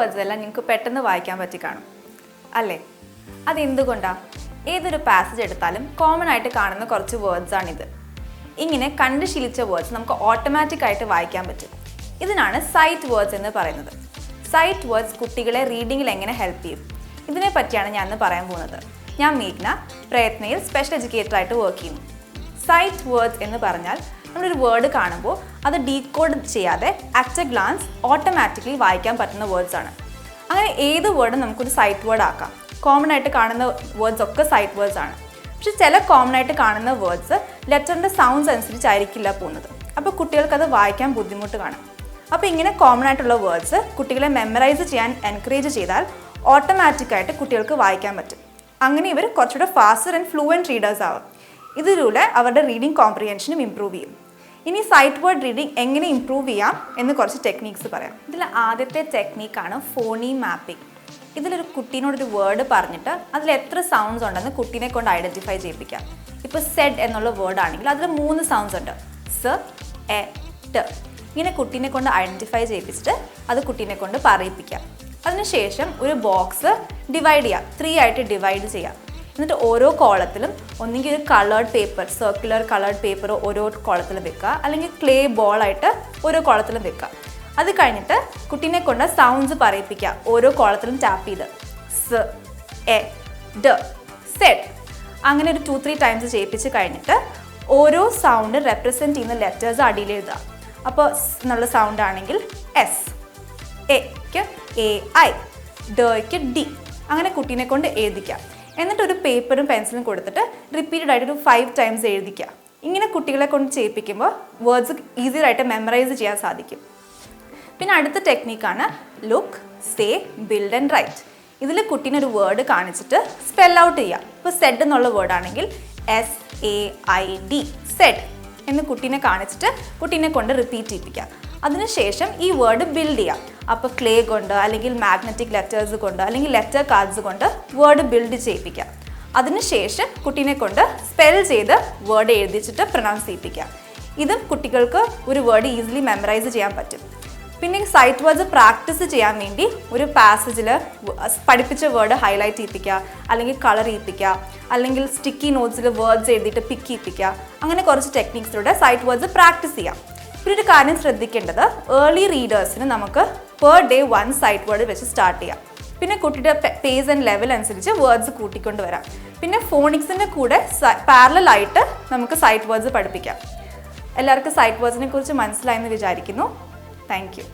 Words എല്ലാം നിങ്ങൾക്ക് പെട്ടെന്ന് വായിക്കാൻ പറ്റി കാണും അല്ലേ? അതെന്തുകൊണ്ടാണ്? ഏതൊരു പാസേജ് എടുത്താലും കോമൺ ആയിട്ട് കാണുന്ന കുറച്ച് വേർഡ്സ് ആണിത്. ഇങ്ങനെ കണ്ട് ശീലിച്ച വേർഡ്സ് നമുക്ക് ഓട്ടോമാറ്റിക് ആയിട്ട് വായിക്കാൻ പറ്റും. ഇതിനാണ് സൈറ്റ് വേർഡ്സ് എന്ന് പറയുന്നത്. സൈറ്റ് വേർഡ്സ് കുട്ടികളെ റീഡിങ്ങിൽ എങ്ങനെ ഹെൽപ്പ് ചെയ്യും, ഇതിനെ പറ്റിയാണ് ഞാൻ ഇന്ന് പറയാൻ പോകുന്നത്. ഞാൻ മേഘ്ന, പ്രയത്നയിൽ സ്പെഷ്യൽ എഡ്യൂക്കേറ്റർ ആയിട്ട് വർക്ക് ചെയ്യുന്നു. സൈറ്റ് വേർഡ്സ് എന്ന് പറഞ്ഞാൽ നമ്മളൊരു വേർഡ് കാണുമ്പോൾ അത് ഡീകോഡ് ചെയ്യാതെ അറ്റ് എ ഗ്ലാൻസ് ഓട്ടോമാറ്റിക്കലി വായിക്കാൻ പറ്റുന്ന വേർഡ്സ് ആണ്. അങ്ങനെ ഏത് വേർഡും നമുക്കൊരു സൈറ്റ് വേർഡ് ആക്കാം. കോമൺ ആയിട്ട് കാണുന്ന വേർഡ്സ് ഒക്കെ സൈറ്റ് വേർഡ്സ് ആണ്. പക്ഷെ ചില കോമൺ ആയിട്ട് കാണുന്ന വേർഡ്സ് ലെറ്ററിൻ്റെ സൗണ്ട്സ് അനുസരിച്ചായിരിക്കില്ല പോകുന്നത്. അപ്പോൾ കുട്ടികൾക്കത് വായിക്കാൻ ബുദ്ധിമുട്ട് കാണും. അപ്പോൾ ഇങ്ങനെ കോമൺ ആയിട്ടുള്ള വേർഡ്സ് കുട്ടികളെ മെമ്മറൈസ് ചെയ്യാൻ എൻകറേജ് ചെയ്താൽ ഓട്ടോമാറ്റിക്കായിട്ട് കുട്ടികൾക്ക് വായിക്കാൻ പറ്റും. അങ്ങനെ ഇവർ കുറച്ചുകൂടെ ഫാസ്റ്റർ ആൻഡ് ഫ്ലുവൻറ്റ് റീഡേഴ്സ് ആവും. ഇതിലൂടെ അവരുടെ റീഡിംഗ് കോംപ്രിഹെൻഷനും ഇമ്പ്രൂവ് ചെയ്യും. ഇനി സൈറ്റ് വേർഡ് റീഡിംഗ് എങ്ങനെ ഇമ്പ്രൂവ് ചെയ്യാം എന്ന് കുറച്ച് ടെക്നീക്സ് പറയാം. ഇതിൽ ആദ്യത്തെ ടെക്നീക്കാണ് ഫോണീം മാപ്പിംഗ്. ഇതിലൊരു കുട്ടീനോടൊരു വേർഡ് പറഞ്ഞിട്ട് അതിൽ എത്ര സൗണ്ട്സ് ഉണ്ടെന്ന് കുട്ടീനെ കൊണ്ട് ഐഡൻറ്റിഫൈ ചെയ്യിപ്പിക്കാം. ഇപ്പോൾ സെഡ് എന്നുള്ള വേർഡ് ആണെങ്കിൽ അതിൽ 3 സൗണ്ട്സ് ഉണ്ട്: സ, എ, ട്. ഇങ്ങനെ കുട്ടീനെ കൊണ്ട് ഐഡൻറ്റിഫൈ ചെയ്യിപ്പിച്ചിട്ട് അത് കുട്ടീനെ കൊണ്ട് പറയിപ്പിക്കാം. അതിനുശേഷം ഒരു ബോക്സ് ഡിവൈഡ് ചെയ്യാം, 3 ആയിട്ട് ഡിവൈഡ് ചെയ്യാം. എന്നിട്ട് ഓരോ കോളത്തിലും ഒന്നെങ്കിൽ ഒരു coloured paper, circular coloured paper ഓരോ കോളത്തിലും വെക്കുക, അല്ലെങ്കിൽ ക്ലേ ബോളായിട്ട് ഓരോ കോളത്തിലും വെക്കുക. അത് കഴിഞ്ഞിട്ട് കുട്ടീനെ കൊണ്ട് സൗണ്ട്സ് പറയിപ്പിക്കുക, ഓരോ കോളത്തിലും ടാപ്പ് ചെയ്ത്. സ്, എ, ഡ്, സെഡ്. അങ്ങനെ ഒരു 2-3 ടൈംസ് ചെയ്യിപ്പിച്ച് കഴിഞ്ഞിട്ട് ഓരോ സൗണ്ട് റെപ്രസെൻറ്റ് ചെയ്യുന്ന ലെറ്റേഴ്സ് അടിയിൽ എഴുതുക. അപ്പോൾ സ് എന്നുള്ള സൗണ്ട് ആണെങ്കിൽ എസ്, എക്ക് എ ഐ, ഡയ്ക്ക് ഡി. അങ്ങനെ കുട്ടീനെ കൊണ്ട് എഴുതിക്കാം. എന്നിട്ട് ഒരു പേപ്പറും പെൻസിലും കൊടുത്തിട്ട് റിപ്പീറ്റഡ് ആയിട്ട് ഒരു 5 ടൈംസ് എഴുതിക്കുക. ഇങ്ങനെ കുട്ടികളെ കൊണ്ട് ചെയ്യിപ്പിക്കുമ്പോൾ വേർഡ്സ് ഈസിയായിട്ട് മെമ്മറൈസ് ചെയ്യാൻ സാധിക്കും. പിന്നെ അടുത്ത ടെക്നീക്കാണ് look, say, build and write. ഇതിൽ കുട്ടീനെ ഒരു വേർഡ് കാണിച്ചിട്ട് സ്പെൽ ഔട്ട് ചെയ്യുക. ഇപ്പോൾ സെഡ് എന്നുള്ള വേർഡ് ആണെങ്കിൽ SAID, സെഡ് എന്ന് കുട്ടീനെ കാണിച്ചിട്ട് കുട്ടീനെ കൊണ്ട് റിപ്പീറ്റ് ചെയ്യിപ്പിക്കുക. അതിനുശേഷം ഈ വേർഡ് ബിൽഡ് ചെയ്യാം. അപ്പോൾ ക്ലേ കൊണ്ട്, അല്ലെങ്കിൽ മാഗ്നറ്റിക് ലെറ്റേഴ്സ് കൊണ്ട്, അല്ലെങ്കിൽ ലെറ്റർ കാർഡ്സ് കൊണ്ട് വേർഡ് ബിൽഡ് ചെയ്യിപ്പിക്കുക. അതിനുശേഷം കുട്ടീനെ കൊണ്ട് സ്പെൽ ചെയ്ത് വേർഡ് എഴുതിച്ചിട്ട് പ്രൊനൗൺസ് ചെയ്യിപ്പിക്കുക. ഇതും കുട്ടികൾക്ക് ഒരു വേർഡ് ഈസിലി മെമ്മറൈസ് ചെയ്യാൻ പറ്റും. പിന്നെ സൈറ്റ് വേർഡ്സ് പ്രാക്ടീസ് ചെയ്യാൻ വേണ്ടി ഒരു പാസേജിൽ പഠിപ്പിച്ച വേർഡ് ഹൈലൈറ്റ് ചെയ്യിപ്പിക്കുക, അല്ലെങ്കിൽ കളർ ചെയ്യിപ്പിക്കുക, അല്ലെങ്കിൽ സ്റ്റിക്കി നോട്ട്സിൽ വേർഡ്സ് എഴുതിയിട്ട് പിക്ക് ചെയ്യിപ്പിക്കുക. അങ്ങനെ കുറച്ച് ടെക്നിക്സിലൂടെ സൈറ്റ് വേർഡ്സ് പ്രാക്ടീസ് ചെയ്യാം. പിന്നെ ഒരു കാര്യം ശ്രദ്ധിക്കേണ്ടത്, ഏർലി റീഡേഴ്സിന് നമുക്ക് പെർ ഡേ 1 സൈറ്റ് വേർഡ് വെച്ച് സ്റ്റാർട്ട് ചെയ്യാം. പിന്നെ കുട്ടിയുടെ പേസ് ആൻഡ് ലെവൽ അനുസരിച്ച് വേർഡ്സ് കൂട്ടിക്കൊണ്ട് വരാം. പിന്നെ ഫോണിക്സിൻ്റെ കൂടെ പാരലലായിട്ട് നമുക്ക് സൈറ്റ് വേർഡ്സ് പഠിപ്പിക്കാം. എല്ലാവർക്കും സൈറ്റ് വേർഡ്സിനെ കുറിച്ച് മനസ്സിലായെന്ന് വിചാരിക്കുന്നു. Thank you.